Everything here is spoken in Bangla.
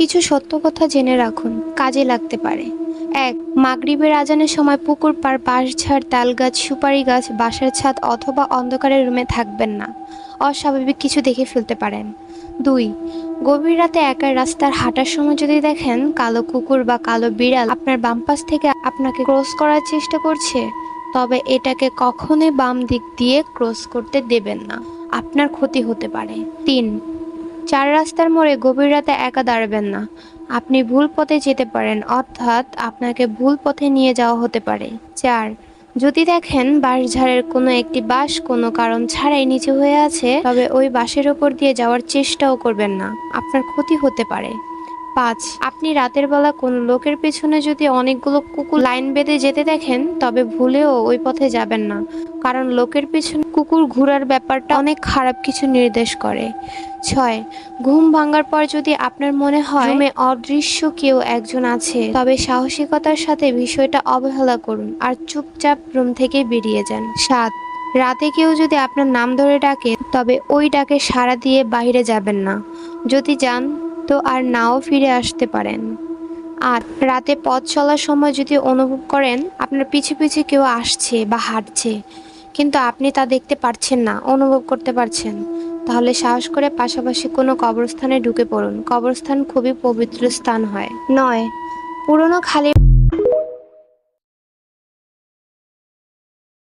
কিছু সত্য কথা জেনে রাখুন, কাজে লাগতে পারে। ১. মাগরিবের আজানের সময় পুকুর পাড়, বাঁশঝাড়, তালগাছ, সুপারি গাছ, বাসার ছাদ অথবা অন্ধকারের রুমে থাকবেন না। অস্বাভাবিক কিছু দেখে ফেলতে পারেন। ২. গভীর রাতে একা রাস্তার হাঁটার সময় যদি দেখেন কালো কুকুর বা কালো বিড়াল আপনার বাম পাশ থেকে আপনাকে ক্রস করার চেষ্টা করছে, তবে এটাকে কখনোই বাম দিক দিয়ে ক্রস করতে দেবেন না, আপনার ক্ষতি হতে পারে। ৩. চার রাস্তার মোড়ে গভীর রাতে একা দাঁড়াবেন না। আপনি ভুল পথে যেতে পারেন, অর্থাৎ আপনাকে ভুল পথে নিয়ে যাওয়া হতে পারে। ৪. যদি দেখেন বাঁশঝাড়ের কোনো একটি বাঁশ কোনো কারণ ছাড়াই নিচু হয়ে আছে, তবে ওই বাঁশের ওপর দিয়ে যাওয়ার চেষ্টাও করবেন না, আপনার ক্ষতি হতে পারে। ৫. আপনি রাতের বেলা কোনো লোকের পেছনে যদি অনেকগুলো কুকুর লাইন বেঁধে যেতে দেখেন, তবে ভুলেও ওই পথে যাবেন না, কারণ লোকের পেছনে কুকুর ঘোরার ব্যাপারটা অনেক খারাপ কিছু নির্দেশ করে। ৬. ঘুম ভাঙার পর যদি আপনার মনে হয় রুমে অদৃশ্য কেউ একজন আছে, তবে সাহসিকতার সাথে বিষয়টা অবহেলা করুন আর চুপচাপ রুম থেকে বেরিয়ে যান। ৭. রাতে কেউ যদি আপনার নাম ধরে ডাকে, তবে ওই ডাকে সাড়া দিয়ে বাইরে যাবেন না। যদি যান তো আর নাও ফিরে আসতে পারেন। ৮. রাতে পথ চলার সময় যদি অনুভব করেন আপনার পিছু পিছু কেউ আসছে বা হাঁটছে, কিন্তু আপনি তা দেখতে পারছেন না, অনুভব করতে পারছেন, তাহলে সাহস করে পাশাপাশি কোনো কবরস্থানে ঢুকে পড়ুন। কবরস্থান খুবই পবিত্র স্থান হয়। ৯. পুরনো খালি